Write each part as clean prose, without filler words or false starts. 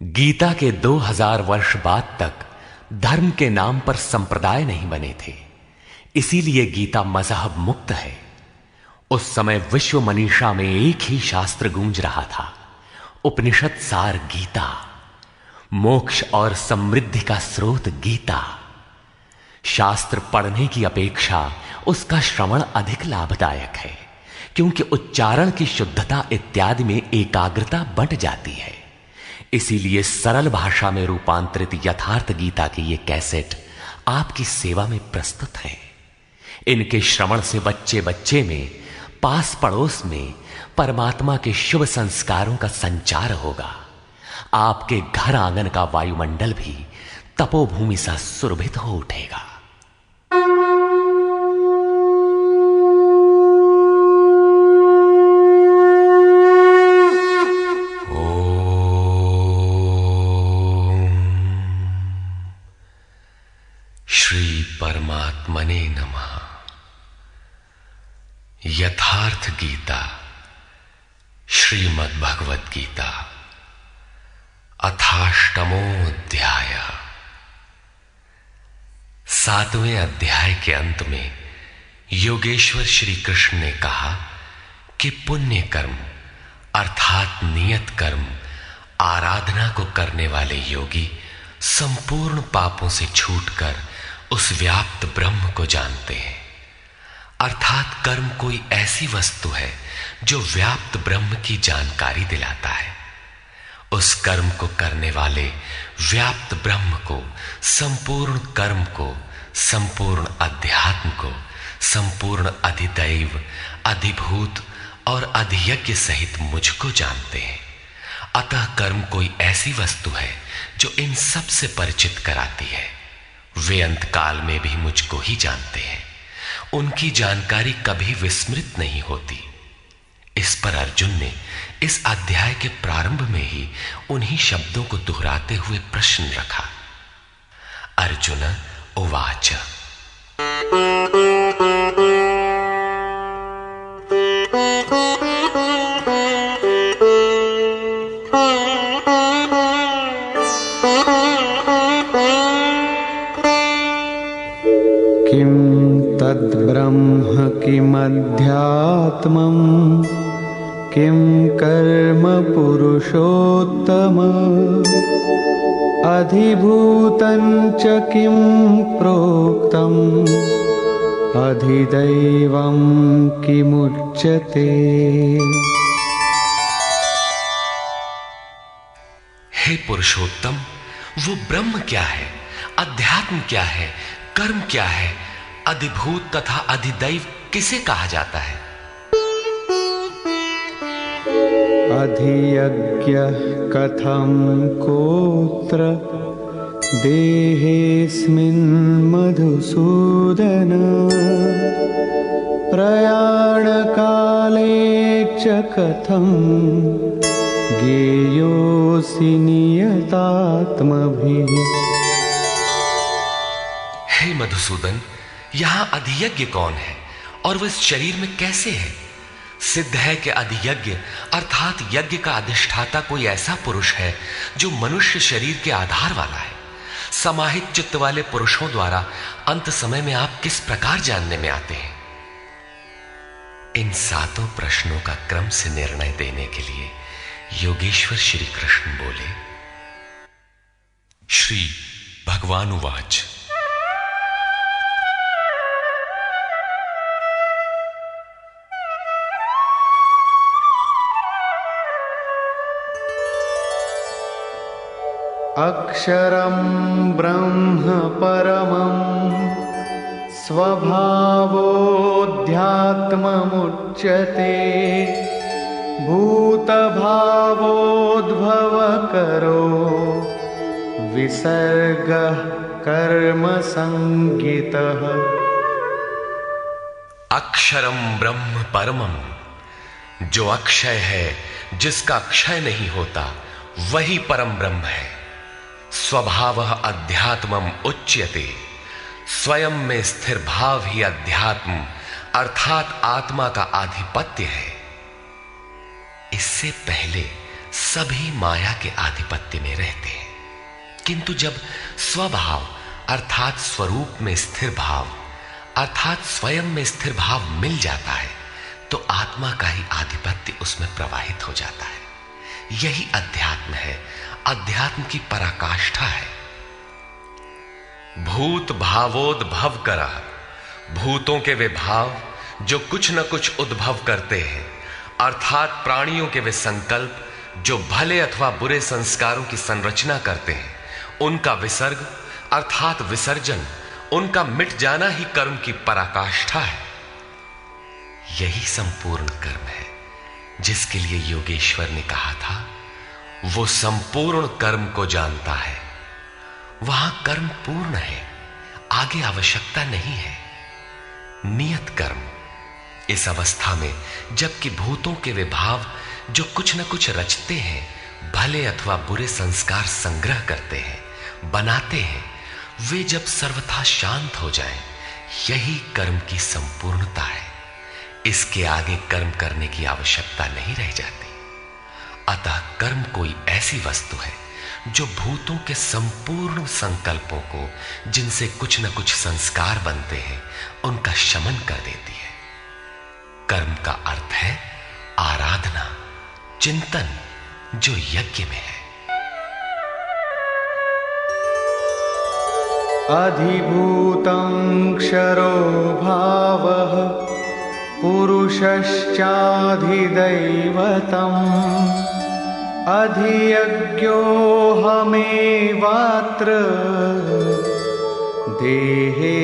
गीता के 2000 वर्ष बाद तक धर्म के नाम पर संप्रदाय नहीं बने थे, इसीलिए गीता मजहब मुक्त है। उस समय विश्व मनीषा में एक ही शास्त्र गूंज रहा था, उपनिषद सार गीता, मोक्ष और समृद्धि का स्रोत गीता। शास्त्र पढ़ने की अपेक्षा उसका श्रवण अधिक लाभदायक है, क्योंकि उच्चारण की शुद्धता इत्यादि में एकाग्रता बंट जाती है। इसीलिए सरल भाषा में रूपांतरित यथार्थ गीता की ये कैसेट आपकी सेवा में प्रस्तुत है। इनके श्रवण से बच्चे बच्चे में, पास पड़ोस में परमात्मा के शुभ संस्कारों का संचार होगा। आपके घर आंगन का वायुमंडल भी तपोभूमि सा सुरभित हो उठेगा। श्री परमात्मने नमः। यथार्थ गीता, श्रीमद् भगवद गीता, अथाष्टमो अध्याय। 7वें अध्याय के अंत में योगेश्वर श्री कृष्ण ने कहा कि पुण्य कर्म अर्थात नियत कर्म आराधना को करने वाले योगी संपूर्ण पापों से छूटकर उस व्याप्त ब्रह्म को जानते हैं। अर्थात कर्म कोई ऐसी वस्तु है जो व्याप्त ब्रह्म की जानकारी दिलाता है। उस कर्म को करने वाले व्याप्त ब्रह्म को, संपूर्ण कर्म को, संपूर्ण अध्यात्म को, संपूर्ण अधिदैव, अधिभूत और अधियज्ञ सहित मुझको जानते हैं। अतः कर्म कोई ऐसी वस्तु है जो इन सब से परिचित कराती है। वे अंतकाल में भी मुझको ही जानते हैं। उनकी जानकारी कभी विस्मृत नहीं होती। इस पर अर्जुन ने इस अध्याय के प्रारंभ में ही उन्हीं शब्दों को दोहराते हुए प्रश्न रखा। अर्जुन उवाच। किं तद्ब्रह्म किमध्यात्मं किं कर्म पुरुषोत्तम अधिभूतं च किं प्रोक्तम् अधिदैवं किमुच्यते। हे पुरुषोत्तम, वो ब्रह्म क्या है, अध्यात्म क्या है, कर्म क्या है, अधिभूत तथा अधिदैव किसे कहा जाता है? अधियज्ञः कथं कोत्र देहेऽस्मिन् मधुसूदन प्रयाणकाले च कथं ज्ञेयोऽसि नियतात्मभिः। हे मधुसूदन, यहां अधियज्ञ कौन है और वह इस शरीर में कैसे है? सिद्ध है कि अधियज्ञ अर्थात यज्ञ का अधिष्ठाता कोई ऐसा पुरुष है जो मनुष्य शरीर के आधार वाला है। समाहित चित्त वाले पुरुषों द्वारा अंत समय में आप किस प्रकार जानने में आते हैं? इन 7 प्रश्नों का क्रम से निर्णय देने के लिए योगेश्वर श्री कृष्ण बोले। श्री भगवान उवाच। अक्षरं ब्रह्म परमं स्वभावोऽध्यात्ममुच्यते भूतभावोद्भवकरो विसर्गः कर्मसंज्ञितः। अक्षरम ब्रह्म परमम, जो अक्षय है, जिसका क्षय नहीं होता, वही परम ब्रह्म है। स्वभावः अध्यात्मम उच्यते, स्वयं में स्थिर भाव ही अध्यात्म अर्थात आत्मा का आधिपत्य है। इससे पहले सभी माया के आधिपत्य में रहते हैं, किंतु जब स्वभाव अर्थात स्वरूप में स्थिर भाव अर्थात स्वयं में स्थिर भाव मिल जाता है तो आत्मा का ही आधिपत्य उसमें प्रवाहित हो जाता है। यही अध्यात्म है, अध्यात्म की पराकाष्ठा है। भूत भावोद्भव करह, भूतों के वे भाव जो कुछ न कुछ उद्भव करते हैं, अर्थात प्राणियों के वे संकल्प जो भले अथवा बुरे संस्कारों की संरचना करते हैं, उनका विसर्ग अर्थात विसर्जन, उनका मिट जाना ही कर्म की पराकाष्ठा है। यही संपूर्ण कर्म है जिसके लिए योगेश्वर ने कहा था, वो संपूर्ण कर्म को जानता है। वहां कर्म पूर्ण है, आगे आवश्यकता नहीं है। नियत कर्म, इस अवस्था में जबकि भूतों के वे भाव जो कुछ न कुछ रचते हैं, भले अथवा बुरे संस्कार संग्रह करते हैं, बनाते हैं, वे जब सर्वथा शांत हो जाएं, यही कर्म की संपूर्णता है। इसके आगे कर्म करने की आवश्यकता नहीं रह जाती। अतः कर्म कोई ऐसी वस्तु है जो भूतों के संपूर्ण संकल्पों को, जिनसे कुछ न कुछ संस्कार बनते हैं, उनका शमन कर देती है। कर्म का अर्थ है आराधना, चिंतन, जो यज्ञ में है। अधिभूतं क्षरो भावः पुरुषश्चाधिदैवतम् अधियज्ञोऽहमेवात्र देहे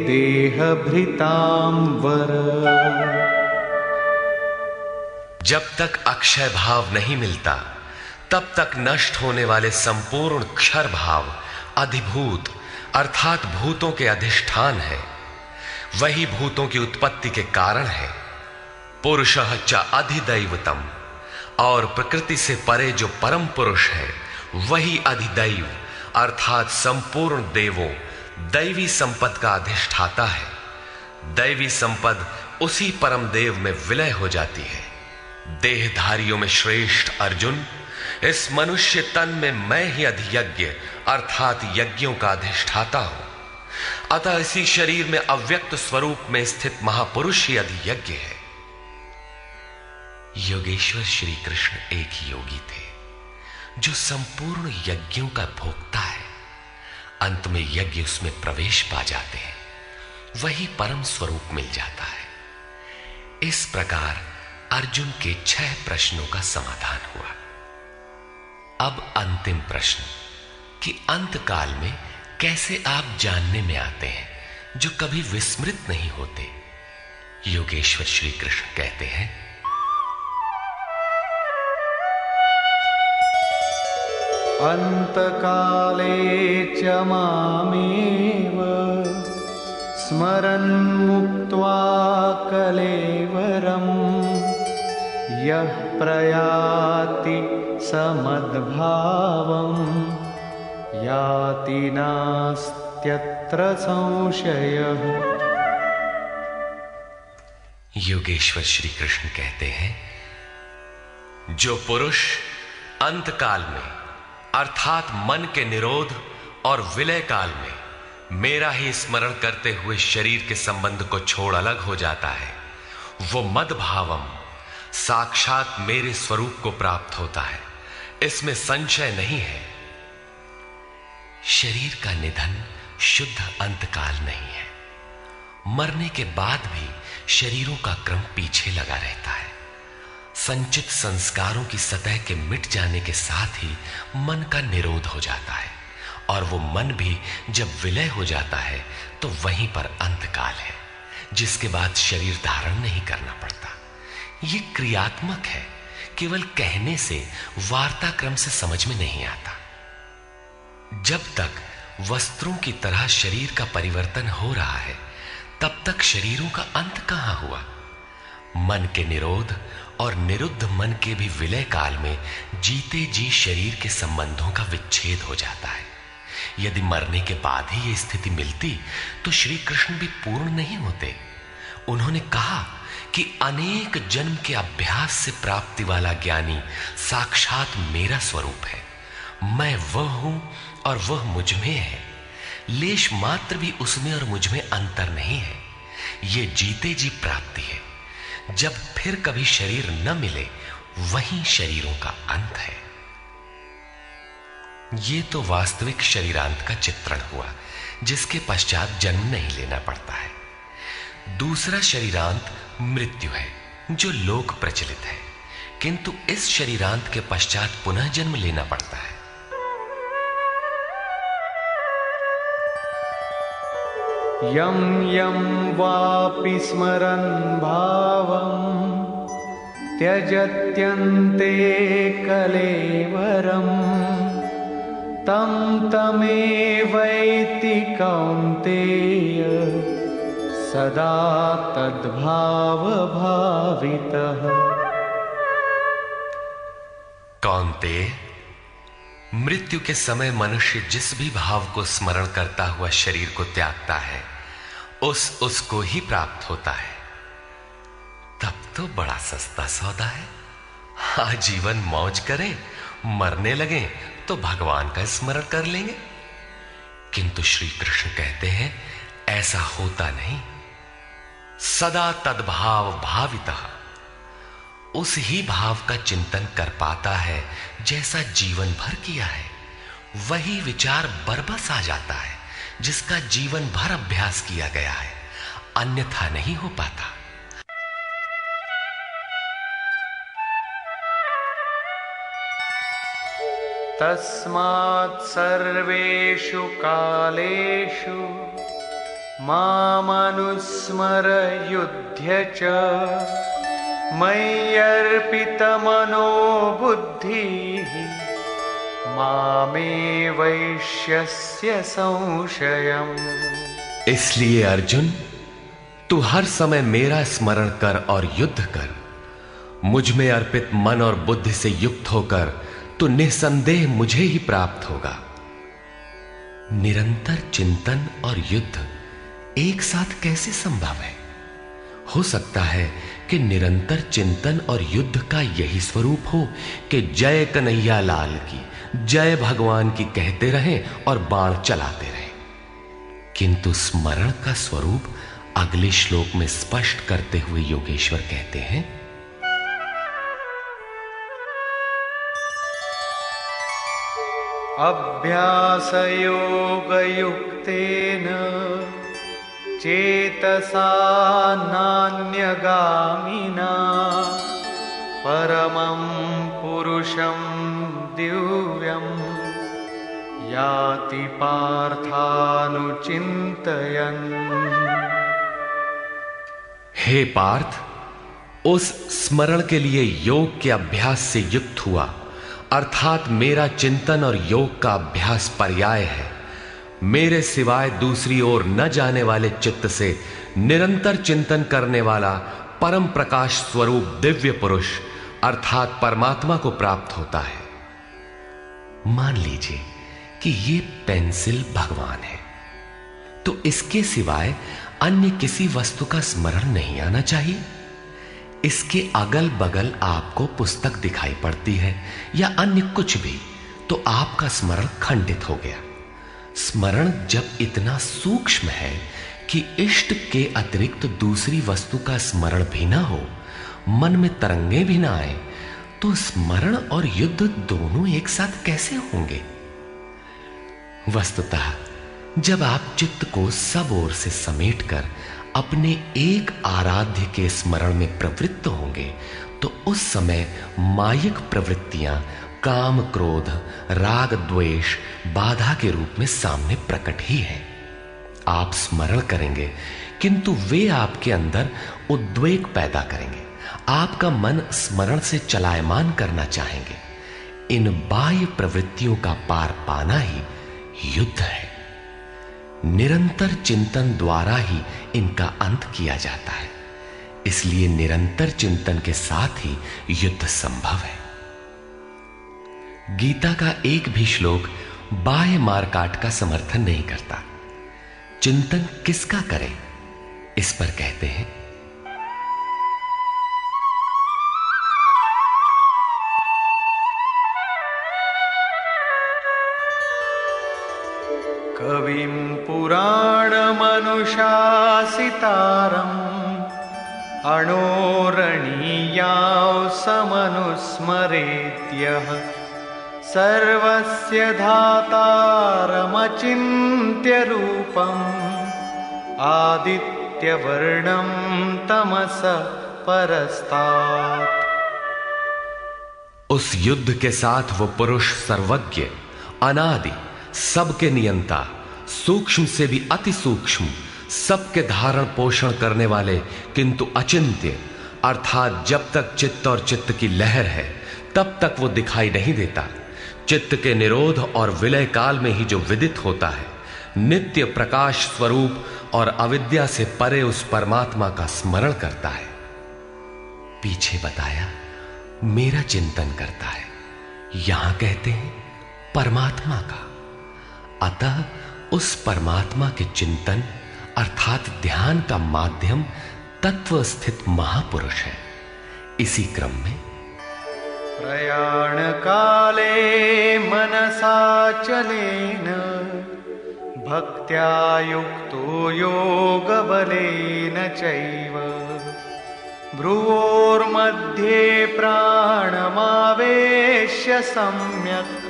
देहभृतां वर। जब तक अक्षय भाव नहीं मिलता तब तक नष्ट होने वाले संपूर्ण क्षर भाव अधिभूत अर्थात भूतों के अधिष्ठान है। वही भूतों की उत्पत्ति के कारण है। पुरुषः च अधिदैवतम, और प्रकृति से परे जो परम पुरुष है वही अधिदैव अर्थात संपूर्ण देवों दैवी संपद का अधिष्ठाता है। दैवी संपद उसी परम देव में विलय हो जाती है। देहधारियों में श्रेष्ठ अर्जुन, इस मनुष्य तन में मैं ही अधियज्ञ अर्थात यज्ञों का अधिष्ठाता हूं। अतः इसी शरीर में अव्यक्त स्वरूप में स्थित महापुरुष ही अधियज्ञ है। योगेश्वर श्री कृष्ण एक योगी थे जो संपूर्ण यज्ञों का भोक्ता है। अंत में यज्ञ उसमें प्रवेश पा जाते हैं, वही परम स्वरूप मिल जाता है। इस प्रकार अर्जुन के 6 प्रश्नों का समाधान हुआ। अब अंतिम प्रश्न कि अंत काल में कैसे आप जानने में आते हैं जो कभी विस्मृत नहीं होते। योगेश्वर श्री कृष्ण कहते हैं, अंतकाले च मामेव स्मरन् मुक्त्वा कलेवरम् यः प्रयाति समद्भावम् याति नास्त्यत्र संशयः। योगेश्वर श्री कृष्ण कहते हैं, जो पुरुष अंतकाल में अर्थात मन के निरोध और विलय काल में मेरा ही स्मरण करते हुए शरीर के संबंध को छोड़ अलग हो जाता है, वो मद्भावम साक्षात मेरे स्वरूप को प्राप्त होता है, इसमें संशय नहीं है। शरीर का निधन शुद्ध अंतकाल नहीं है। मरने के बाद भी शरीरों का क्रम पीछे लगा रहता है। संचित संस्कारों की सतह के मिट जाने के साथ ही मन का निरोध हो जाता है, और वो मन भी जब विलय हो जाता है तो वहीं पर अंतकाल है, जिसके बाद शरीर धारण नहीं करना पड़ता। ये क्रियात्मक है, केवल कहने से वार्ता क्रम से समझ में नहीं आता। जब तक वस्त्रों की तरह शरीर का परिवर्तन हो रहा है तब तक शरीरों का अंत कहां हुआ। मन के निरोध और निरुद्ध मन के भी विलय काल में जीते जी शरीर के संबंधों का विच्छेद हो जाता है। यदि मरने के बाद ही यह स्थिति मिलती तो श्री कृष्ण भी पूर्ण नहीं होते। उन्होंने कहा कि अनेक जन्म के अभ्यास से प्राप्ति वाला ज्ञानी साक्षात मेरा स्वरूप है। मैं वह हूं और वह मुझ में है। लेश मात्र भी उसमें और मुझ में अंतर नहीं है। ये जीते जी प्राप्ति है। जब फिर कभी शरीर न मिले, वही शरीरों का अंत है। ये तो वास्तविक शरीरांत का चित्रण हुआ, जिसके पश्चात जन्म नहीं लेना पड़ता है। दूसरा शरीरांत मृत्यु है, जो लोक प्रचलित है, किंतु इस शरीरांत के पश्चात पुनः जन्म लेना पड़ता है। यं यं वापि स्मरन् भावं त्यजत्यन्ते कलेवरं तं तमेवैति कौन्तेय सदा तद्भाव भावितः। कौन्तेय, मृत्यु के समय मनुष्य जिस भी भाव को स्मरण करता हुआ शरीर को त्यागता है, उसको ही प्राप्त होता है। तब तो बड़ा सस्ता सौदा है। आजीवन मौज करें, मरने लगे तो भगवान का स्मरण कर लेंगे। किंतु श्री कृष्ण कहते हैं ऐसा होता नहीं। सदा तद्भाव भावितः, उस ही भाव का चिंतन कर पाता है जैसा जीवन भर किया है। वही विचार बरबस आ जाता है जिसका जीवन भर अभ्यास किया गया है, अन्यथा नहीं हो पाता। तस्मात् सर्वेषु कालेषु मामनुस्मर युध्य च मय्यर्पितमनो बुद्धिः मामे वैश्यस्य संशयम्। इसलिए अर्जुन, तू हर समय मेरा स्मरण कर और युद्ध कर। मुझ में अर्पित मन और बुद्धि से युक्त होकर तो निसंदेह मुझे ही प्राप्त होगा। निरंतर चिंतन और युद्ध एक साथ कैसे संभव है? हो सकता है कि निरंतर चिंतन और युद्ध का यही स्वरूप हो कि जय कन्हैया लाल की, जय भगवान की कहते रहें और बाण चलाते रहें। किंतु स्मरण का स्वरूप अगले श्लोक में स्पष्ट करते हुए योगेश्वर कहते हैं, अभ्यास योग युक्तेन चेतसा नान्यगामिना परमं पुरुषं दिव्यं याति पार्थानुचिन्तयन्। हे पार्थ, उस स्मरण के लिए योग के अभ्यास से युक्त हुआ, अर्थात मेरा चिंतन और योग का अभ्यास पर्याय है। मेरे सिवाय दूसरी ओर न जाने वाले चित्त से निरंतर चिंतन करने वाला परम प्रकाश स्वरूप दिव्य पुरुष अर्थात परमात्मा को प्राप्त होता है। मान लीजिए कि ये पेंसिल भगवान है, तो इसके सिवाय अन्य किसी वस्तु का स्मरण नहीं आना चाहिए। इसके अगल बगल आपको पुस्तक दिखाई पड़ती है या अन्य कुछ भी, तो आपका स्मरण खंडित हो गया। स्मरण जब इतना सूक्ष्म है कि इष्ट के अतिरिक्त दूसरी वस्तु का स्मरण भी ना हो, मन में तरंगे भी ना आए, तो स्मरण और युद्ध दोनों एक साथ कैसे होंगे? वस्तुतः जब आप चित्त को सब ओर से समेटकर अपने एक आराध्य के स्मरण में प्रवृत्त होंगे, तो उस समय मायिक प्रवृत्तियां काम क्रोध राग द्वेष बाधा के रूप में सामने प्रकट ही है। आप स्मरण करेंगे किंतु वे आपके अंदर उद्वेग पैदा करेंगे। आपका मन स्मरण से चलायमान करना चाहेंगे। इन बाह्य प्रवृत्तियों का पार पाना ही युद्ध है। निरंतर चिंतन द्वारा ही इनका अंत किया जाता है। इसलिए निरंतर चिंतन के साथ ही युद्ध संभव है। गीता का एक भी श्लोक बाह्य मारकाट का समर्थन नहीं करता। चिंतन किसका करें, इस पर कहते हैं, कविं पुराणमनुशासितारम् अणोरणीयां समनुस्मरेद्यः सर्वस्य धातारमचिन्त्य रूपम् आदित्यवर्णं तमसः परस्तात्। उस युद्ध के साथ वो पुरुष सर्वज्ञ, अनादि, सबके नियंता, सूक्ष्म से भी अति सूक्ष्म, सबके धारण पोषण करने वाले किंतु अचिंत्य, अर्थात जब तक चित्त और चित्त की लहर है तब तक वो दिखाई नहीं देता, चित्त के निरोध और विलय काल में ही जो विदित होता है, नित्य प्रकाश स्वरूप और अविद्या से परे उस परमात्मा का स्मरण करता है। पीछे बताया मेरा चिंतन करता है, यहां कहते हैं परमात्मा का। अतः उस परमात्मा के चिंतन अर्थात ध्यान का माध्यम तत्व स्थित महापुरुष है। इसी क्रम में प्रयाण काले मनसाचलेन भक्त्या युक्तो योगबलेन चैव भ्रुवोर्मध्ये प्राणमावेश्य सम्यक्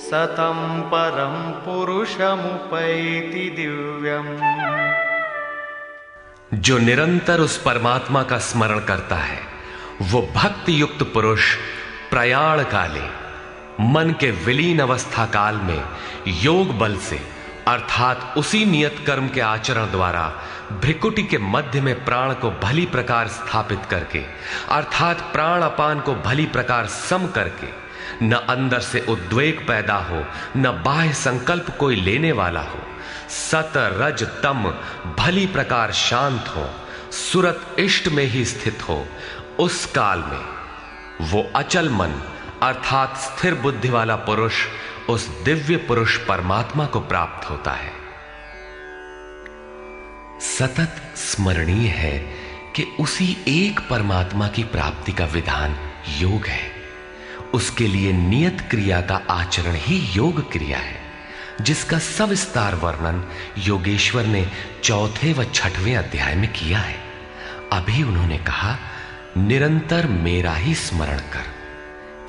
सतं परं पुरुषमुपैति दिव्यम्। जो निरंतर उस परमात्मा का स्मरण करता है वो भक्ति युक्त पुरुष प्रयाण काले, मन के विलीन अवस्था काल में योग बल से अर्थात उसी नियत कर्म के आचरण द्वारा भ्रिकुटी के मध्य में प्राण को भली प्रकार स्थापित करके अर्थात प्राण अपान को भली प्रकार सम करके न अंदर से उद्वेग पैदा हो न बाह्य संकल्प कोई लेने वाला हो, सत रज तम भली प्रकार शांत हो, सुरत इष्ट में ही स्थित हो, उस काल में वो अचल मन अर्थात स्थिर बुद्धि वाला पुरुष उस दिव्य पुरुष परमात्मा को प्राप्त होता है। सतत स्मरणीय है कि उसी एक परमात्मा की प्राप्ति का विधान योग है। उसके लिए नियत क्रिया का आचरण ही योग क्रिया है, जिसका सविस्तार वर्णन योगेश्वर ने 4 व 6वें अध्याय में किया है। अभी उन्होंने कहा निरंतर मेरा ही स्मरण कर।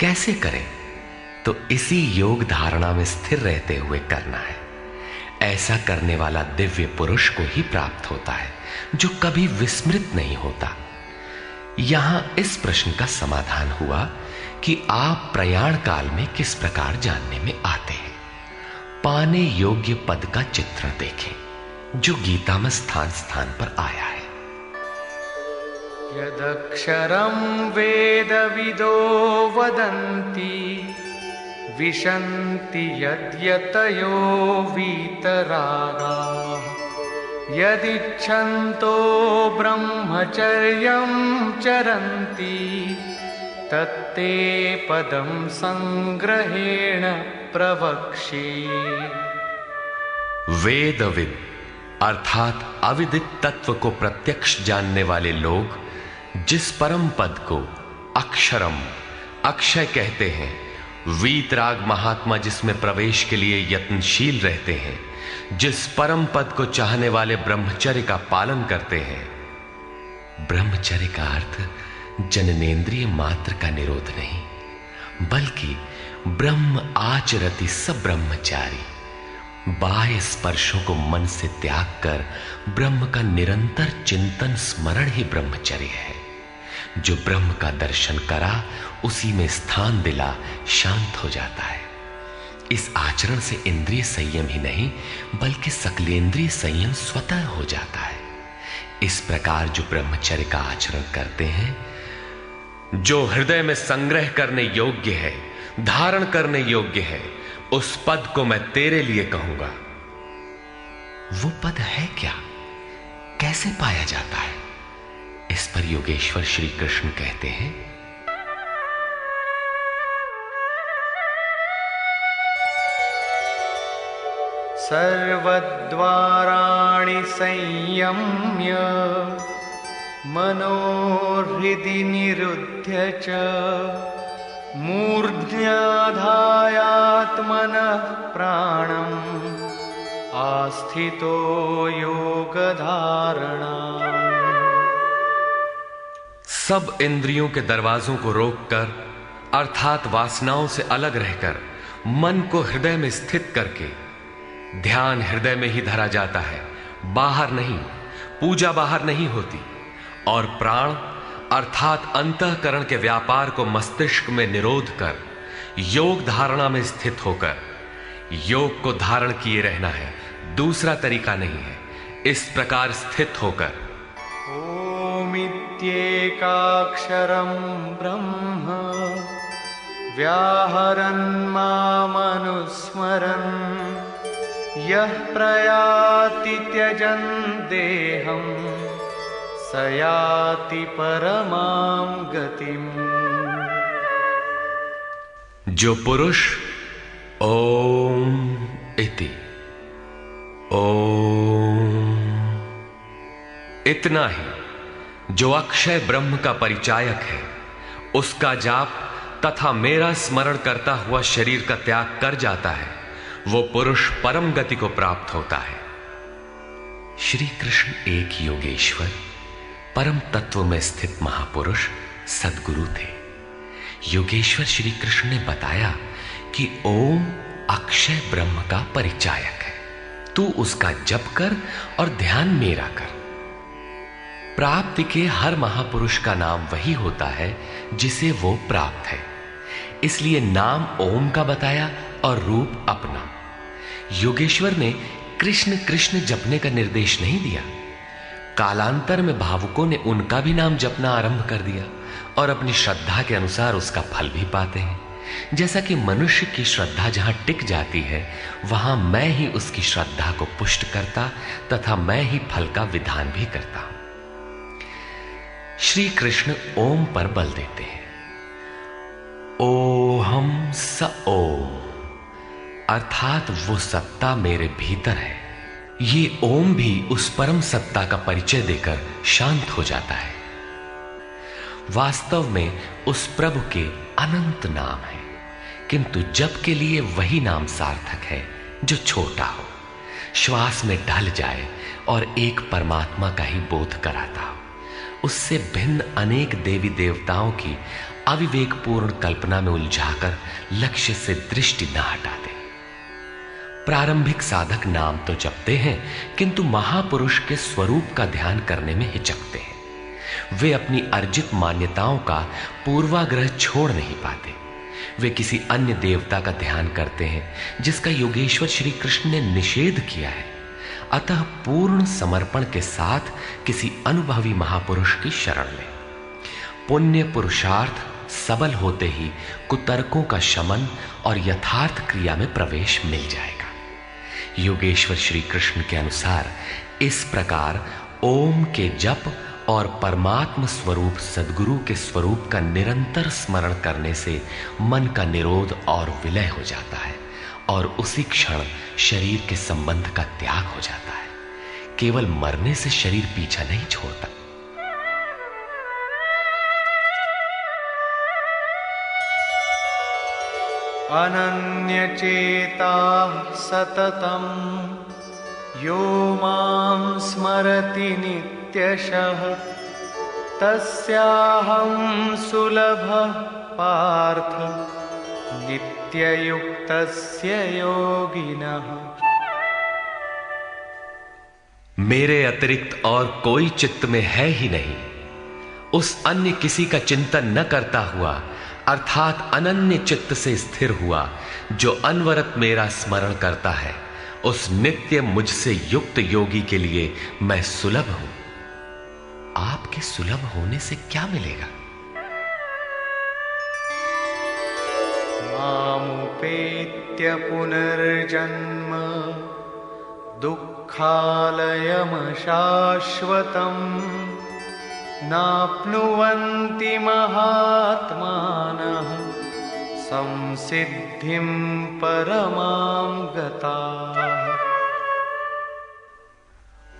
कैसे करें? तो इसी योग धारणा में स्थिर रहते हुए करना है। ऐसा करने वाला दिव्य पुरुष को ही प्राप्त होता है जो कभी विस्मृत नहीं होता। यहां इस प्रश्न का समाधान हुआ कि आप प्रयाण काल में किस प्रकार जानने में आते हैं। पाने योग्य पद का चित्रण देखें जो गीता में स्थान स्थान पर आया है। यदक्षरं वेदविदो वदन्ति विशन्ति यद्यतयो वीतरागाः यदिच्छन्तो ब्रह्मचर्यं चरन्ति तत्ते पदं संग्रहेण प्रवक्ष्ये। वेदविद अर्थात अविदित तत्व को प्रत्यक्ष जानने वाले लोग जिस परम पद को अक्षरम अक्षय कहते हैं, वीतराग महात्मा जिसमें प्रवेश के लिए यत्नशील रहते हैं, जिस परम पद को चाहने वाले ब्रह्मचर्य का पालन करते हैं। ब्रह्मचर्य का अर्थ जननेन्द्रिय मात्र का निरोध नहीं, बल्कि ब्रह्म आचरति सब ब्रह्मचारी, बाह्य स्पर्शों को मन से त्याग कर ब्रह्म का निरंतर चिंतन स्मरण ही ब्रह्मचर्य है। जो ब्रह्म का दर्शन करा उसी में स्थान दिला शांत हो जाता है। इस आचरण से इंद्रिय संयम ही नहीं बल्कि सकलेंद्रिय संयम स्वतः हो जाता है। इस प्रकार जो ब्रह्मचर्य का आचरण करते हैं, जो हृदय में संग्रह करने योग्य है, धारण करने योग्य है, उस पद को मैं तेरे लिए कहूंगा। वो पद है क्या? कैसे पाया जाता है? इस पर योगेश्वर श्री कृष्ण कहते हैं, सर्वद्वाराणि संयम्य मनोहृदि निरुध्य च मूर्ध्याधायात्मनः प्राणम् आस्थितो योगधारणा। सब इंद्रियों के दरवाजों को रोककर अर्थात वासनाओं से अलग रहकर मन को हृदय में स्थित करके ध्यान हृदय में ही धरा जाता है, बाहर नहीं। पूजा बाहर नहीं होती। और प्राण अर्थात अंतःकरण के व्यापार को मस्तिष्क में निरोध कर योग धारणा में स्थित होकर योग को धारण किए रहना है, दूसरा तरीका नहीं है। इस प्रकार स्थित होकर ओमित्येकाक्षरं ब्रह्म व्याहरन् मामनुस्मरन् यः प्रयाति त्यजन् देहं स याति परमां गतिम्। जो पुरुष ओम इति ओम इतना ही जो अक्षय ब्रह्म का परिचायक है, उसका जाप तथा मेरा स्मरण करता हुआ शरीर का त्याग कर जाता है, वो पुरुष परम गति को प्राप्त होता है। श्री कृष्ण एक योगेश्वर परम तत्व में स्थित महापुरुष सद्गुरु थे। योगेश्वर श्री कृष्ण ने बताया कि ओम अक्षय ब्रह्म का परिचायक है, तू उसका जप कर और ध्यान मेरा कर। प्राप्ति के हर महापुरुष का नाम वही होता है जिसे वो प्राप्त है, इसलिए नाम ओम का बताया और रूप अपना। योगेश्वर ने कृष्ण कृष्ण जपने का निर्देश नहीं दिया। कालांतर में भावुकों ने उनका भी नाम जपना आरंभ कर दिया और अपनी श्रद्धा के अनुसार उसका फल भी पाते हैं। जैसा कि मनुष्य की श्रद्धा जहां टिक जाती है, वहां मैं ही उसकी श्रद्धा को पुष्ट करता तथा मैं ही फल का विधान भी करता हूं। श्री कृष्ण ओम पर बल देते हैं। ओहम स ओम अर्थात वो सत्ता मेरे भीतर है। ये ओम भी उस परम सत्ता का परिचय देकर शांत हो जाता है। वास्तव में उस प्रभु के अनंत नाम है, किंतु जप के लिए वही नाम सार्थक है जो छोटा हो, श्वास में ढल जाए और एक परमात्मा का ही बोध कराता हो। उससे भिन्न अनेक देवी देवताओं की अविवेकपूर्ण कल्पना में उलझाकर लक्ष्य से दृष्टि न हटा दे। प्रारंभिक साधक नाम तो जपते हैं, किंतु महापुरुष के स्वरूप का ध्यान करने में हिचकते हैं। वे अपनी अर्जित मान्यताओं का पूर्वाग्रह छोड़ नहीं पाते। वे किसी अन्य देवता का ध्यान करते हैं जिसका योगेश्वर श्री कृष्ण ने निषेध किया है। अतः पूर्ण समर्पण के साथ किसी अनुभवी महापुरुष की शरण लें। पुण्य पुरुषार्थ सबल होते ही कुतर्कों का शमन और यथार्थ क्रिया में प्रवेश मिल जाएगा। योगेश्वर श्री कृष्ण के अनुसार इस प्रकार ओम के जप और परमात्म स्वरूप सद्गुरु के स्वरूप का निरंतर स्मरण करने से मन का निरोध और विलय हो जाता है और उसी क्षण शरीर के संबंध का त्याग हो जाता है। केवल मरने से शरीर पीछा नहीं छोड़ता। अनन्यचेताः सततं यो मां स्मरति नित्यशः तस्याहं सुलभः पार्थ नित्ययुक्तस्य योगिनः। मेरे अतिरिक्त और कोई चित्त में है ही नहीं। उस अन्य किसी का चिंतन न करता हुआ अर्थात अनन्य चित्त से स्थिर हुआ जो अनवरत मेरा स्मरण करता है, उस नित्य मुझसे युक्त योगी के लिए मैं सुलभ हूं। आपके सुलभ होने से क्या मिलेगा? मामुपेत्य पुनर्जन्म दुःखालयमशाश्वतम् नाप्नुवन्ति महात्मानः संसिद्धिं परमां गताः।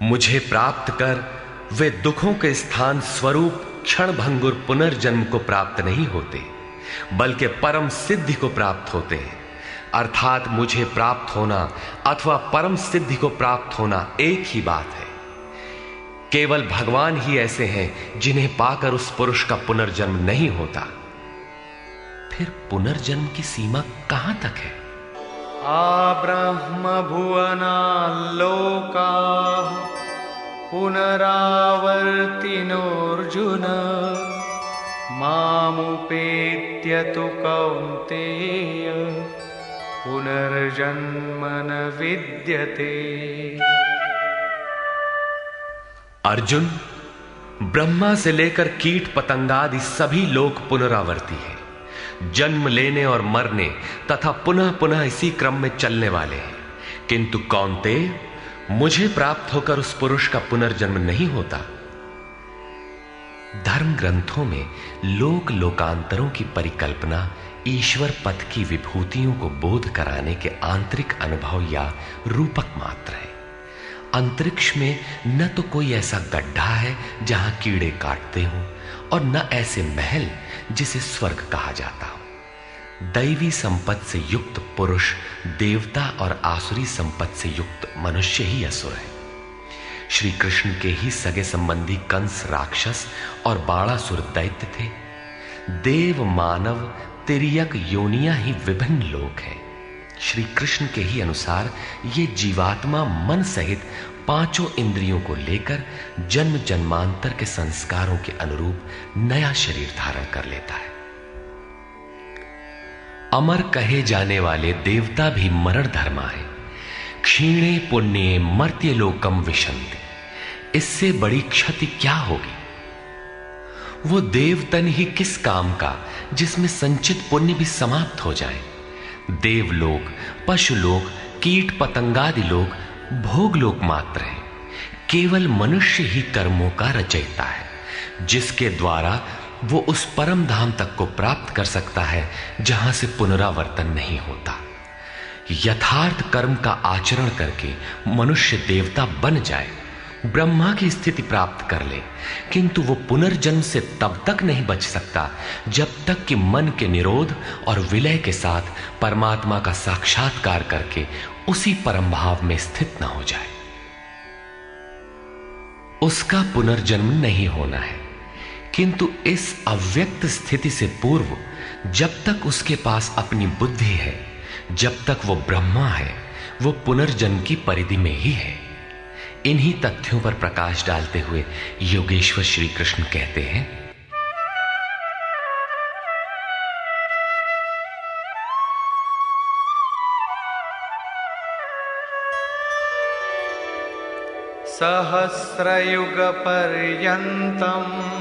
मुझे प्राप्त कर वे दुखों के स्थान स्वरूप क्षण भंगुर पुनर्जन्म को प्राप्त नहीं होते, बल्कि परम सिद्धि को प्राप्त होते हैं। अर्थात मुझे प्राप्त होना अथवा परम सिद्धि को प्राप्त होना एक ही बात है। केवल भगवान ही ऐसे हैं जिन्हें पाकर उस पुरुष का पुनर्जन्म नहीं होता। फिर पुनर्जन्म की सीमा कहां तक है? आब्रह्म भुवना लोका पुनरावर्तिनोऽर्जुन मामुपेत्य तु कौन्तेय पुनर्जन्म न विद्यते। अर्जुन, ब्रह्मा से लेकर कीट पतंगादि सभी लोग पुनरावर्ती हैं, जन्म लेने और मरने तथा पुनः पुनः इसी क्रम में चलने वाले हैं। किंतु कौन्तेय, मुझे प्राप्त होकर उस पुरुष का पुनर्जन्म नहीं होता। धर्म ग्रंथों में लोक लोकांतरों की परिकल्पना ईश्वर पद की विभूतियों को बोध कराने के आंतरिक अनुभव या रूपक मात्र है। अंतरिक्ष में न तो कोई ऐसा गड्ढा है जहां कीड़े काटते हों और न ऐसे महल जिसे स्वर्ग कहा जाता हो। दैवी संपत्ति से युक्त पुरुष देवता और आसुरी संपत्ति से युक्त मनुष्य ही असुर है। श्री कृष्ण के ही सगे संबंधी कंस राक्षस और बाणासुर दैत्य थे। देव मानव तिर्यक योनियां ही विभिन्न लोक हैं। श्री कृष्ण के ही अनुसार ये जीवात्मा मन सहित पांचों इंद्रियों को लेकर जन्म जन्मांतर के संस्कारों के अनुरूप नया शरीर धारण कर लेता है। अमर कहे जाने वाले देवता भी मरण धर्मा है। क्षीणे पुण्ये मर्त्य लोकम विशन्ति। इससे बड़ी क्षति क्या होगी? वो देवतन ही किस काम का जिसमें संचित पुण्य भी समाप्त हो जाए। देवलोक, पशुलोक, कीट पतंगादि लोक भोग लोक मात्र है। केवल मनुष्य ही कर्मों का रचयिता है, जिसके द्वारा वो उस परम धाम तक को प्राप्त कर सकता है जहां से पुनरावर्तन नहीं होता। यथार्थ कर्म का आचरण करके मनुष्य देवता बन जाए, ब्रह्मा की स्थिति प्राप्त कर ले, किंतु वो पुनर्जन्म से तब तक नहीं बच सकता जब तक कि मन के निरोध और विलय के साथ परमात्मा का साक्षात्कार करके उसी परम भाव में स्थित न हो जाए। उसका पुनर्जन्म नहीं होना है, किंतु इस अव्यक्त स्थिति से पूर्व जब तक उसके पास अपनी बुद्धि है, जब तक वो ब्रह्मा है, वो पुनर्जन्म की परिधि में ही है। इन्हीं तथ्यों पर प्रकाश डालते हुए योगेश्वर श्री कृष्ण कहते हैं, सहस्रयुग पर्यन्तम्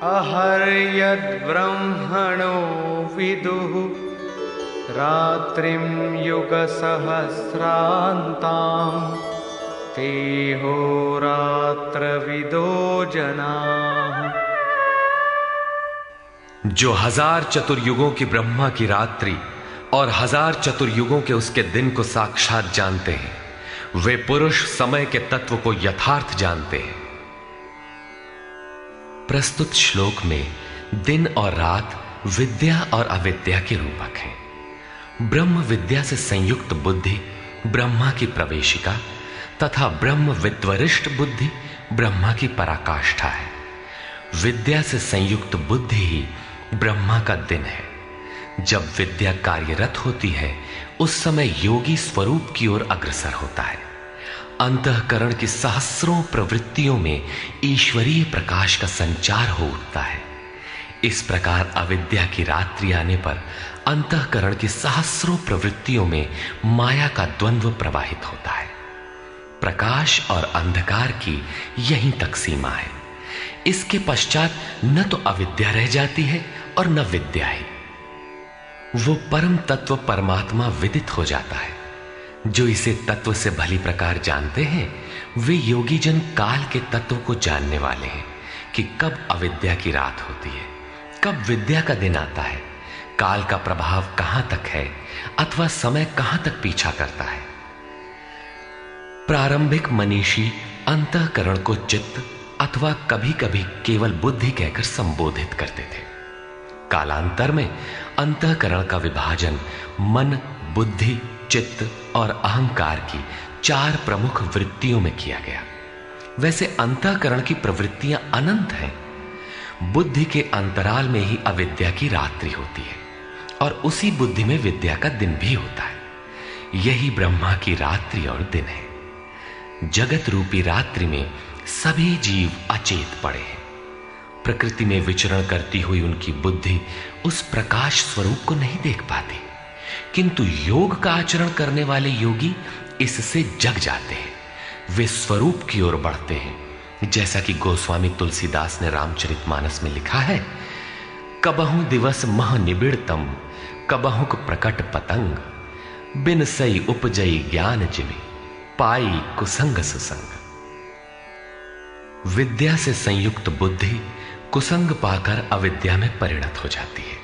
अहर्यद् ब्रह्मणो विदुः रात्रिं युगसहस्रान्तां तेहोरात्रविदो जनाः। जो 1000 चतुर्युगों की ब्रह्मा की रात्रि और 1000 चतुर्युगों के उसके दिन को साक्षात जानते हैं, वे पुरुष समय के तत्व को यथार्थ जानते हैं। प्रस्तुत श्लोक में दिन और रात विद्या और अविद्या के रूपक हैं। ब्रह्म विद्या से संयुक्त बुद्धि ब्रह्मा की प्रवेशिका तथा ब्रह्म विद्वरिष्ठ बुद्धि ब्रह्मा की पराकाष्ठा है। विद्या से संयुक्त बुद्धि ही ब्रह्मा का दिन है। जब विद्या कार्यरत होती है, उस समय योगी स्वरूप की ओर अग्रसर होता है। अंतःकरण की सहस्रों प्रवृत्तियों में ईश्वरीय प्रकाश का संचार हो उठता है। इस प्रकार अविद्या की रात्रि आने पर अंतःकरण की सहस्रों प्रवृत्तियों में माया का द्वंद्व प्रवाहित होता है। प्रकाश और अंधकार की यहीं तक सीमा है। इसके पश्चात न तो अविद्या रह जाती है और न विद्या ही। वो परम तत्व परमात्मा विदित हो जाता है। जो इसे तत्व से भली प्रकार जानते हैं, वे योगी जन काल के तत्व को जानने वाले हैं कि कब अविद्या की रात होती है, कब विद्या का दिन आता है, काल का प्रभाव कहां तक है अथवा समय कहां तक पीछा करता है। प्रारंभिक मनीषी अंतःकरण को चित्त अथवा कभी कभी केवल बुद्धि कहकर संबोधित करते थे। कालांतर में अंतःकरण का विभाजन मन, बुद्धि, चित्त और अहंकार की 4 प्रमुख वृत्तियों में किया गया। वैसे अंतःकरण की प्रवृत्तियां अनंत हैं। बुद्धि के अंतराल में ही अविद्या की रात्रि होती है और उसी बुद्धि में विद्या का दिन भी होता है। यही ब्रह्मा की रात्रि और दिन है। जगत रूपी रात्रि में सभी जीव अचेत पड़े हैं। प्रकृति में विचरण करती हुई उनकी बुद्धि उस प्रकाश स्वरूप को नहीं देख पाती, किंतु योग का आचरण करने वाले योगी इससे जग जाते हैं। वे स्वरूप की ओर बढ़ते हैं। जैसा कि गोस्वामी तुलसीदास ने रामचरितमानस में लिखा है, कबहु दिवस मह निबिड़तम, कबहुक प्रकट पतंग, बिन सई उपजई ज्ञान जिमि, पाई कुसंग सुसंग। विद्या से संयुक्त बुद्धि कुसंग पाकर अविद्या में परिणत हो जाती है।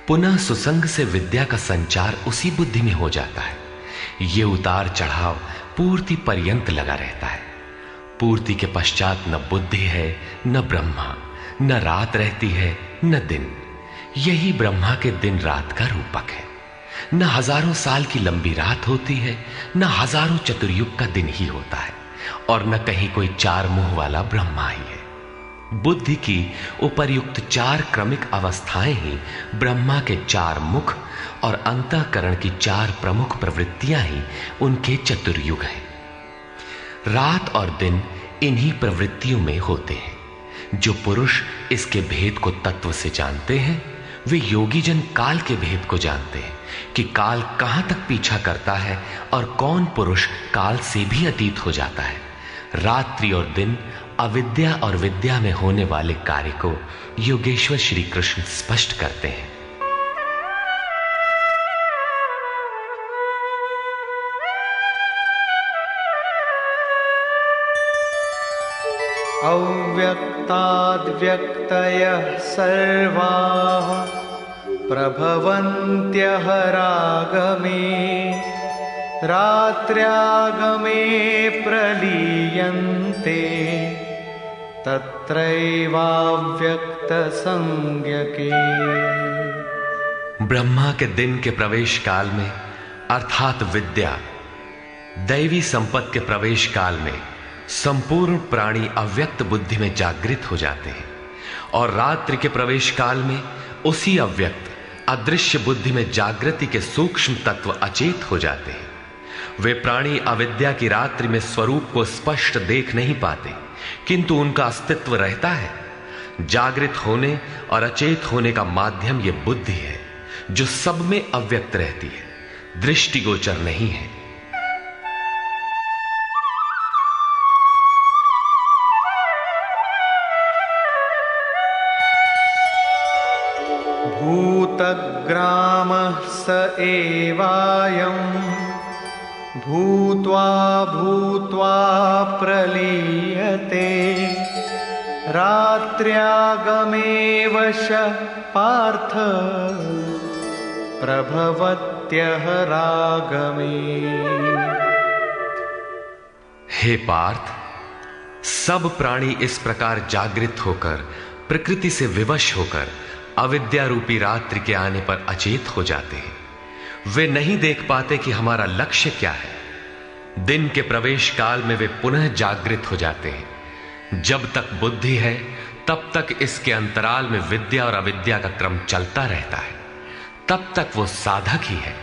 पुनः सुसंग से विद्या का संचार उसी बुद्धि में हो जाता है। ये उतार चढ़ाव पूर्ति पर्यंत लगा रहता है। पूर्ति के पश्चात न बुद्धि है न ब्रह्मा, न रात रहती है न दिन। यही ब्रह्मा के दिन रात का रूपक है। न हजारों साल की लंबी रात होती है, न हजारों चतुर्युग का दिन ही होता है, और न कहीं कोई 4 मुंह वाला ब्रह्मा ही है। बुद्धि की उपर्युक्त 4 क्रमिक अवस्थाएं ही ब्रह्मा के 4 मुख और अंतःकरण की 4 प्रमुख प्रवृत्तियां ही उनके चतुर्युग हैं। रात और दिन इन्हीं प्रवृत्तियों में होते हैं। जो पुरुष इसके भेद को तत्व से जानते हैं, वे योगी जन काल के भेद को जानते हैं कि काल कहां तक पीछा करता है और कौन पुरुष काल से भी अतीत हो जाता है। रात्रि और दिन, अविद्या और विद्या में होने वाले कार्य को योगेश्वर श्री कृष्ण स्पष्ट करते हैं। अव्यक्ताद्व्यक्तयः सर्वाः प्रभवन्त्यः रागमे, रात्र्यागमे प्रलीयन्ते, तत्रैवाव्यक्तसंज्ञके। ब्रह्मा के दिन के प्रवेश काल में अर्थात विद्या, दैवी संपत्ति के प्रवेश काल में संपूर्ण प्राणी अव्यक्त बुद्धि में जागृत हो जाते हैं, और रात्रि के प्रवेश काल में उसी अव्यक्त अदृश्य बुद्धि में जागृति के सूक्ष्म तत्व अचेत हो जाते हैं। वे प्राणी अविद्या की रात्रि में स्वरूप को स्पष्ट देख नहीं पाते, किंतु उनका अस्तित्व रहता है। जागृत होने और अचेत होने का माध्यम यह बुद्धि है, जो सब में अव्यक्त रहती है, दृष्टिगोचर नहीं है। भूतग्रामः स एवायं, भूत्वा भूत्वा प्रलीयते, रात्र्यागमे वश पार्थ, प्रभवत्यः रागमे। हे पार्थ, सब प्राणी इस प्रकार जागृत होकर, प्रकृति से विवश होकर अविद्या रूपी रात्रि के आने पर अचेत हो जाते हैं। वे नहीं देख पाते कि हमारा लक्ष्य क्या है। दिन के प्रवेश काल में वे पुनः जागृत हो जाते हैं। जब तक बुद्धि है तब तक इसके अंतराल में विद्या और अविद्या का क्रम चलता रहता है, तब तक वो साधक ही है।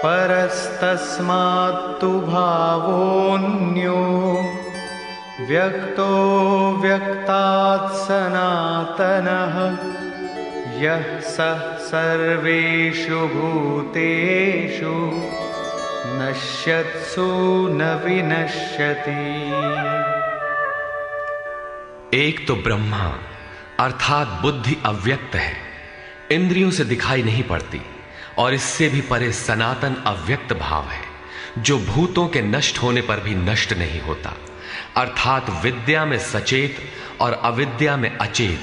परस्तस्मात्तु भावोऽन्यो, व्यक्तो व्यक्तात् सनातनः, यः सः सर्वेषु भूतेषु नश्यत्सु न विनश्यति। एक तो ब्रह्मा अर्थात बुद्धि अव्यक्त है, इंद्रियों से दिखाई नहीं पड़ती, और इससे भी परे सनातन अव्यक्त भाव है, जो भूतों के नष्ट होने पर भी नष्ट नहीं होता। अर्थात विद्या में सचेत और अविद्या में अचेत,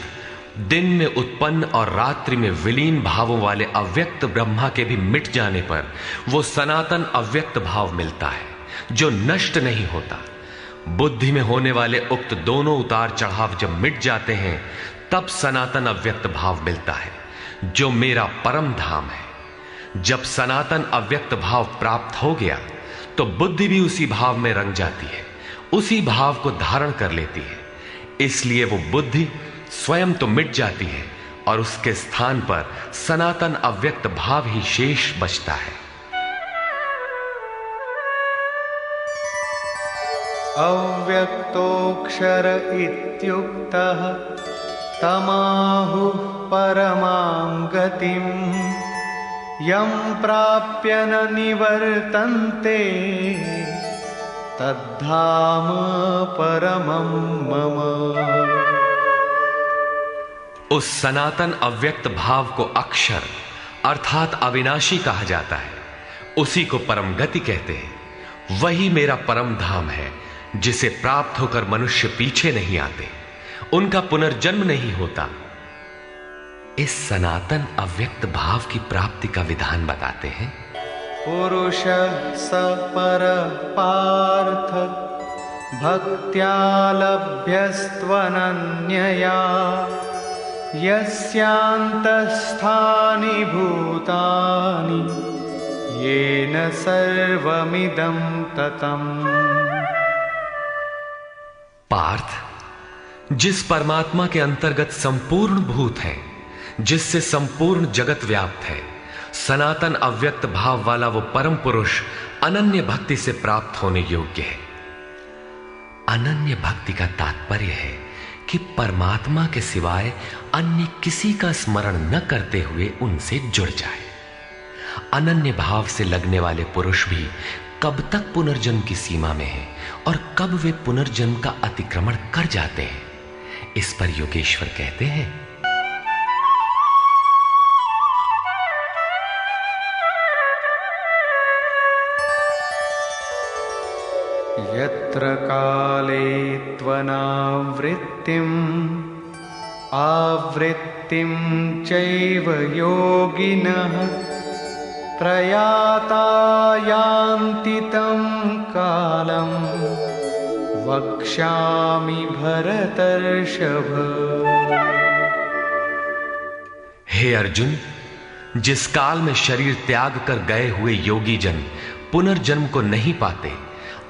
दिन में उत्पन्न और रात्रि में विलीन भावों वाले अव्यक्त ब्रह्मा के भी मिट जाने पर वो सनातन अव्यक्त भाव मिलता है, जो नष्ट नहीं होता। बुद्धि में होने वाले उक्त दोनों उतार चढ़ाव जब मिट जाते हैं, तब सनातन अव्यक्त भाव मिलता है जो मेरा परम धाम है। जब सनातन अव्यक्त भाव प्राप्त हो गया तो बुद्धि भी उसी भाव में रंग जाती है, उसी भाव को धारण कर लेती है। इसलिए वो बुद्धि स्वयं तो मिट जाती है और उसके स्थान पर सनातन अव्यक्त भाव ही शेष बचता है। अव्यक्तोऽक्षर इत्युक्तः तमाहुः परमां गतिम् यं प्राप्य न निवर्तन्ते तद्धाम परमं मम। उस सनातन अव्यक्त भाव को अक्षर अर्थात अविनाशी कहा जाता है, उसी को परम गति कहते हैं। वही मेरा परम धाम है जिसे प्राप्त होकर मनुष्य पीछे नहीं आते, उनका पुनर्जन्म नहीं होता। इस सनातन अव्यक्त भाव की प्राप्ति का विधान बताते हैं। पुरुषः स परः पार्थ भक्त्या लभ्यस्त्वनन्यया यस्यान्तस्थानि भूतानि येन सर्वमिदं ततम्। पार्थ, जिस परमात्मा के अंतर्गत संपूर्ण भूत है, जिससे संपूर्ण जगत व्याप्त है, सनातन अव्यक्त भाव वाला वो परम पुरुष अनन्य भक्ति से प्राप्त होने योग्य है। अनन्य भक्ति का तात्पर्य है कि परमात्मा के सिवाय अन्य किसी का स्मरण न करते हुए उनसे जुड़ जाए। अनन्य भाव से लगने वाले पुरुष भी कब तक पुनर्जन्म की सीमा में हैं और कब वे पुनर्जन्म का अतिक्रमण कर जाते हैं, इस पर योगेश्वर कहते हैं। यत्र काले त्वनावृत्तिम् आवृत्तिं चैव योगिनः प्रयाता यान्ति तं कालं वक्ष्यामि भरतर्षभ। हे अर्जुन, जिस काल में शरीर त्याग कर गए हुए योगी जन पुनर्जन्म को नहीं पाते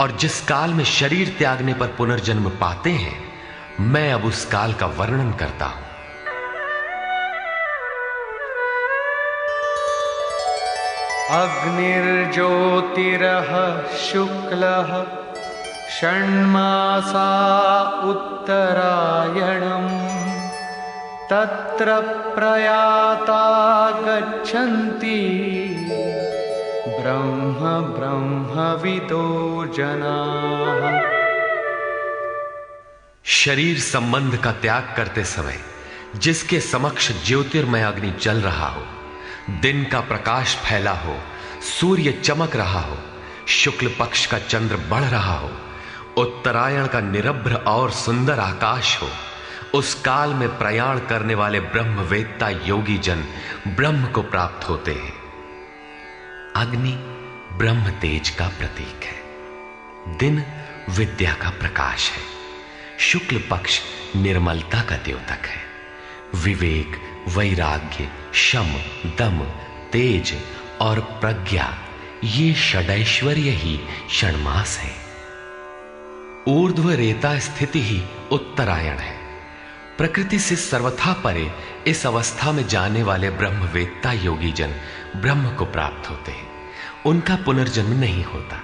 और जिस काल में शरीर त्यागने पर पुनर्जन्म पाते हैं, मैं अब उस काल का वर्णन करता हूं। अग्निर्ज्योतिरः शुक्लः षण्मासा उत्तरायणम् तत्र प्रयाता गच्छन्ति ब्रह्म ब्रह्मविदो जनाः। शरीर संबंध का त्याग करते समय जिसके समक्ष ज्योतिर्मय अग्नि जल रहा हो, दिन का प्रकाश फैला हो, सूर्य चमक रहा हो, शुक्ल पक्ष का चंद्र बढ़ रहा हो, उत्तरायण का निरभ्र और सुंदर आकाश हो, उस काल में प्रयाण करने वाले ब्रह्मवेत्ता योगी जन ब्रह्म को प्राप्त होते हैं। अग्नि ब्रह्म तेज का प्रतीक है, दिन विद्या का प्रकाश है, शुक्ल पक्ष निर्मलता का द्योतक है, विवेक, वैराग्य, शम, दम, तेज और प्रज्ञा ये षडैश्वर्य ही षण्मास है। ऊर्ध्व रेता स्थिति ही उत्तरायण है। प्रकृति से सर्वथा परे इस अवस्था में जाने वाले ब्रह्मवेत्ता योगी जन ब्रह्म को प्राप्त होते हैं, उनका पुनर्जन्म नहीं होता।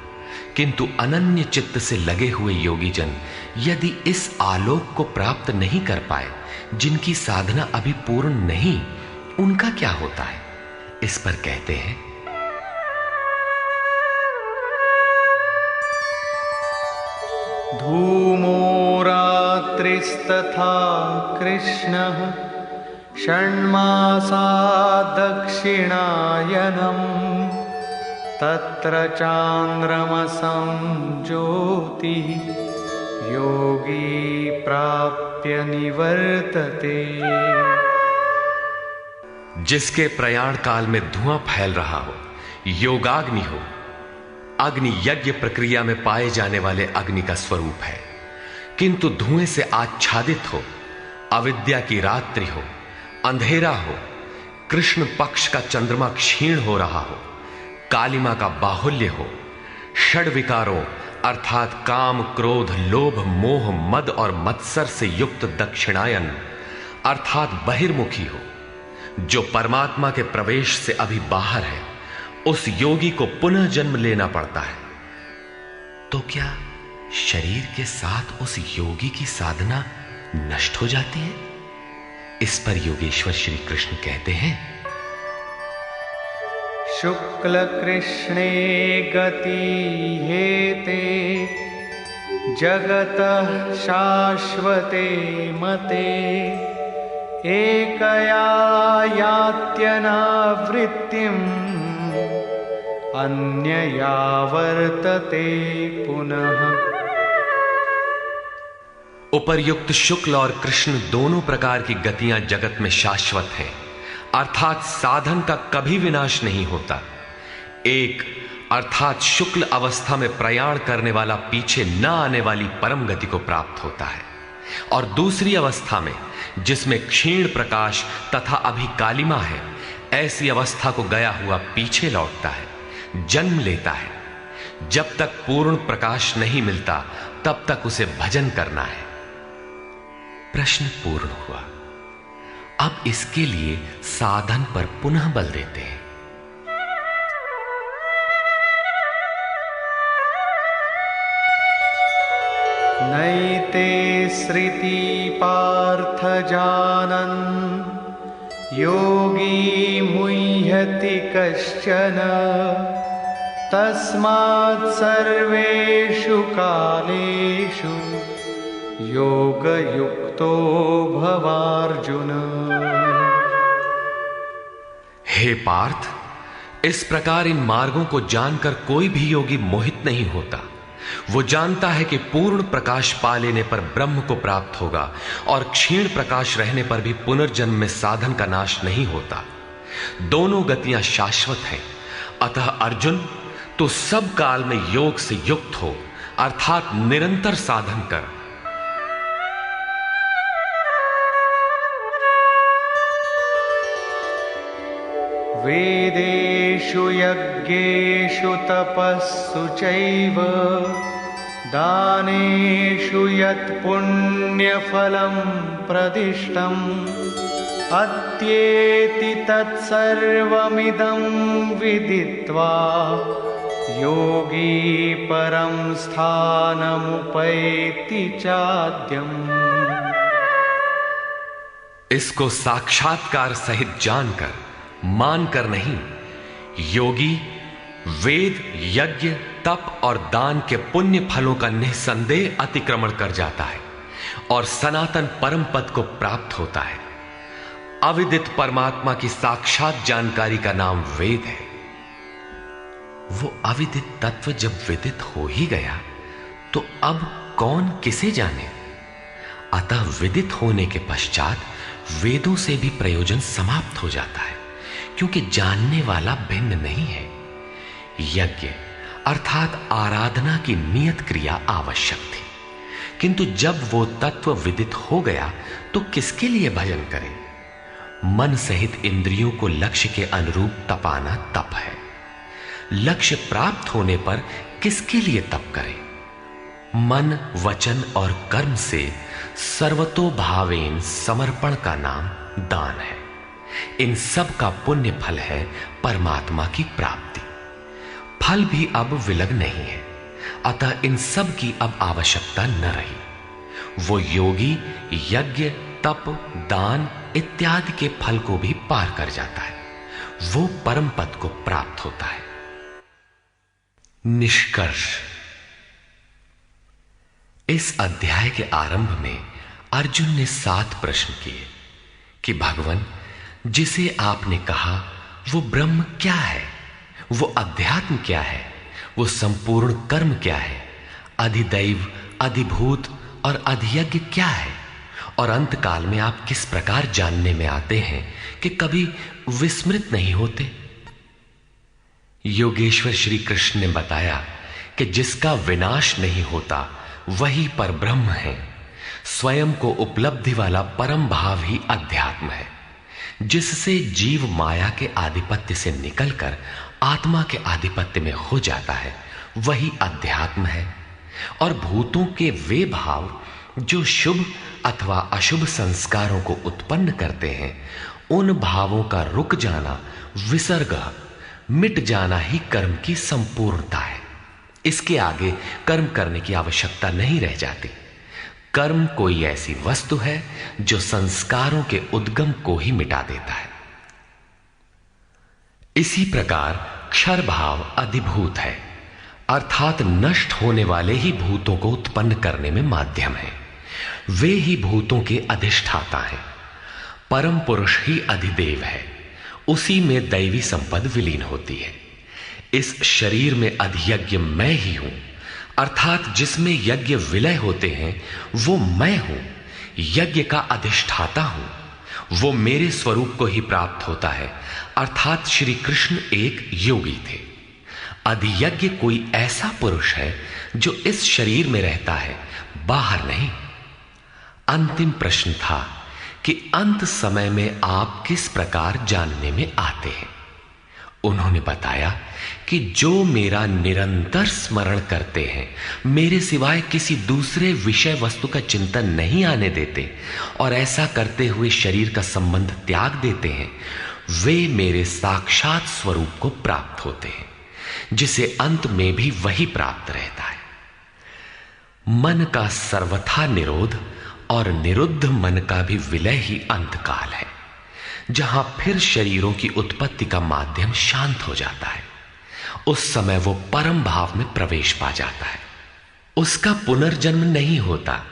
किंतु अनन्य चित्त से लगे हुए योगी जन यदि इस आलोक को प्राप्त नहीं कर पाए, जिनकी साधना अभी पूर्ण नहीं, उनका क्या होता है, इस पर कहते हैं। धूमो रात्रिस्तथा कृष्णः षण्मासा दक्षिणायनम् तत्र चान्द्रमसं ज्योतिः योगी प्राप्य निवर्तते। जिसके प्रयाण काल में धुआं फैल रहा हो, योगाग्नि हो। अग्नि यज्ञ प्रक्रिया में पाए जाने वाले अग्नि का स्वरूप है, किंतु धुएं से आच्छादित हो, अविद्या की रात्रि हो, अंधेरा हो, कृष्ण पक्ष का चंद्रमा क्षीण हो रहा हो, कालिमा का बाहुल्य हो, षड विकारों अर्थात काम, क्रोध, लोभ, मोह, मद और मत्सर से युक्त दक्षिणायन अर्थात बहिर्मुखी हो, जो परमात्मा के प्रवेश से अभी बाहर है, उस योगी को पुनः जन्म लेना पड़ता है। तो क्या शरीर के साथ उस योगी की साधना नष्ट हो जाती है? इस पर योगेश्वर श्री कृष्ण कहते हैं, शुक्ल कृष्णे गति हेते जगतः शाश्वते मते एकया यात्यनावृत्तिम् अन्यया वर्तते पुनः। उपर्युक्त शुक्ल और कृष्ण दोनों प्रकार की गतियां जगत में शाश्वत हैं, अर्थात साधन का कभी विनाश नहीं होता। एक अर्थात शुक्ल अवस्था में प्रयाण करने वाला पीछे न आने वाली परम गति को प्राप्त होता है, और दूसरी अवस्था में जिसमें क्षीण प्रकाश तथा अभी कालिमा है, ऐसी अवस्था को गया हुआ पीछे लौटता है, जन्म लेता है। जब तक पूर्ण प्रकाश नहीं मिलता तब तक उसे भजन करना है। प्रश्न पूर्ण हुआ। अब इसके लिए साधन पर पुनः बल देते हैं। नैते श्रुति पार्थ जानन् योगी मुह्यति कश्चन तस्मात् सर्वेषु कालेषु योगयुक्तो भवार्जुन। हे पार्थ, इस प्रकार इन मार्गों को जानकर कोई भी योगी मोहित नहीं होता। वो जानता है कि पूर्ण प्रकाश पा लेने पर ब्रह्म को प्राप्त होगा और क्षीण प्रकाश रहने पर भी पुनर्जन्म में साधन का नाश नहीं होता। दोनों गतियां शाश्वत हैं। अतः अर्जुन, तो सब काल में योग से युक्त हो, अर्थात निरंतर साधन कर। वेदेषु यज्ञेषु तपस्सु चैव दानेषु यत् पुण्यफलं प्रदिष्टम् अत्येति तत्सर्वमिदं विदित्वा योगी परं स्थानमुपैति चाद्यम्। इसको साक्षात्कार सहित जानकर, मानकर नहीं, योगी वेद, यज्ञ, तप और दान के पुण्य फलों का निसंदेह अतिक्रमण कर जाता है और सनातन परम पद को प्राप्त होता है। अविदित परमात्मा की साक्षात जानकारी का नाम वेद है। वो अविदित तत्व जब विदित हो ही गया तो अब कौन किसे जाने। अतः विदित होने के पश्चात वेदों से भी प्रयोजन समाप्त हो जाता है, क्योंकि जानने वाला भिन्न नहीं है। यज्ञ अर्थात आराधना की नियत क्रिया आवश्यक थी, किंतु जब वो तत्व विदित हो गया तो किसके लिए भजन करें। मन सहित इंद्रियों को लक्ष्य के अनुरूप तपाना तप है। लक्ष्य प्राप्त होने पर किसके लिए तप करें। मन, वचन और कर्म से सर्वतोभावेन समर्पण का नाम दान है। इन सब का पुण्य फल है परमात्मा की प्राप्ति। फल भी अब विलग नहीं है, अतः इन सब की अब आवश्यकता न रही। वो योगी यज्ञ, तप, दान इत्यादि के फल को भी पार कर जाता है। वो परम पद को प्राप्त होता है। निष्कर्ष। इस अध्याय के आरंभ में अर्जुन ने 7 प्रश्न किए कि भगवान, जिसे आपने कहा वो ब्रह्म क्या है, वो अध्यात्म क्या है, वो संपूर्ण कर्म क्या है, अधिदैव, अधिभूत और अधियज्ञ क्या है, और अंत काल में आप किस प्रकार जानने में आते हैं कि कभी विस्मृत नहीं होते। योगेश्वर श्री कृष्ण ने बताया कि जिसका विनाश नहीं होता वही पर ब्रह्म है। स्वयं को उपलब्धि वाला परम भाव ही अध्यात्म है, जिससे जीव माया के आधिपत्य से निकलकर आत्मा के आधिपत्य में हो जाता है, वही अध्यात्म है। और भूतों के वे भाव जो शुभ अथवा अशुभ संस्कारों को उत्पन्न करते हैं, उन भावों का रुक जाना, विसर्ग, मिट जाना ही कर्म की संपूर्णता है। इसके आगे कर्म करने की आवश्यकता नहीं रह जाती। कर्म कोई ऐसी वस्तु है जो संस्कारों के उद्गम को ही मिटा देता है। इसी प्रकार क्षर भाव अधिभूत है, अर्थात नष्ट होने वाले ही भूतों को उत्पन्न करने में माध्यम है। वे ही भूतों के अधिष्ठाता हैं। परम पुरुष ही अधिदेव है, उसी में दैवी संपद विलीन होती है। इस शरीर में अधियज्ञ मैं ही हूं, अर्थात जिसमें यज्ञ विलय होते हैं वो मैं हूं, यज्ञ का अधिष्ठाता हूं। वो मेरे स्वरूप को ही प्राप्त होता है, अर्थात श्री कृष्ण एक योगी थे। अधियज्ञ कोई ऐसा पुरुष है जो इस शरीर में रहता है, बाहर नहीं। अंतिम प्रश्न था कि अंत समय में आप किस प्रकार जानने में आते हैं। उन्होंने बताया कि जो मेरा निरंतर स्मरण करते हैं, मेरे सिवाय किसी दूसरे विषय वस्तु का चिंतन नहीं आने देते और ऐसा करते हुए शरीर का संबंध त्याग देते हैं, वे मेरे साक्षात स्वरूप को प्राप्त होते हैं, जिसे अंत में भी वही प्राप्त रहता है। मन का सर्वथा निरोध और निरुद्ध मन का भी विलय ही अंतकाल है, जहां फिर शरीरों की उत्पत्ति का माध्यम शांत हो जाता है। उस समय वो परम भाव में प्रवेश पा जाता है, उसका पुनर्जन्म नहीं होता।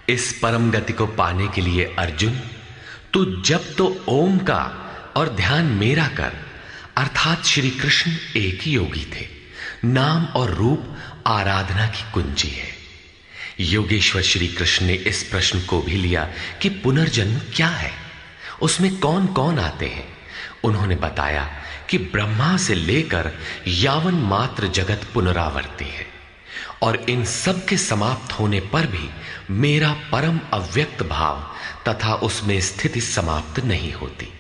इस परम गति को पाने के लिए अर्जुन, तू जब तो ओम का और ध्यान मेरा कर, अर्थात श्री कृष्ण एक ही योगी थे। नाम और रूप आराधना की कुंजी है। योगेश्वर श्री कृष्ण ने इस प्रश्न को भी लिया कि पुनर्जन्म क्या है, उसमें कौन कौन आते हैं। उन्होंने बताया कि ब्रह्मा से लेकर यावन मात्र जगत पुनरावर्ती है और इन सब के समाप्त होने पर भी मेरा परम अव्यक्त भाव तथा उसमें स्थिति समाप्त नहीं होती।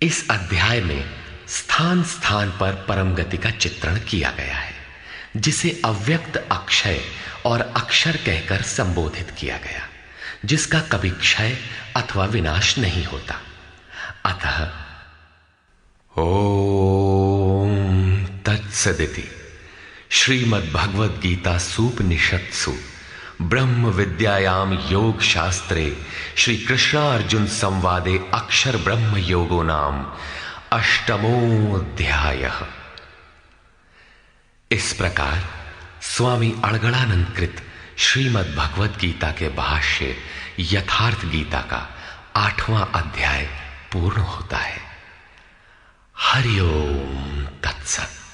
इस अध्याय में स्थान स्थान पर परम गति का चित्रण किया गया है, जिसे अव्यक्त अक्षय और अक्षर कहकर संबोधित किया गया, जिसका कभी क्षय अथवा विनाश नहीं होता। अतः ओम तत्सदिति श्रीमद्भगवद गीता सूपनिषत्सु ब्रह्म विद्यायाम योग शास्त्रे श्री कृष्णार्जुन संवादे अक्षर ब्रह्म योगो नाम अष्टमोऽध्यायः। इस प्रकार स्वामी अड़गड़ानंद कृत श्रीमद् भगवद गीता के भाष्य यथार्थ गीता का 8वां अध्याय पूर्ण होता है। हरि ओम तत्सत।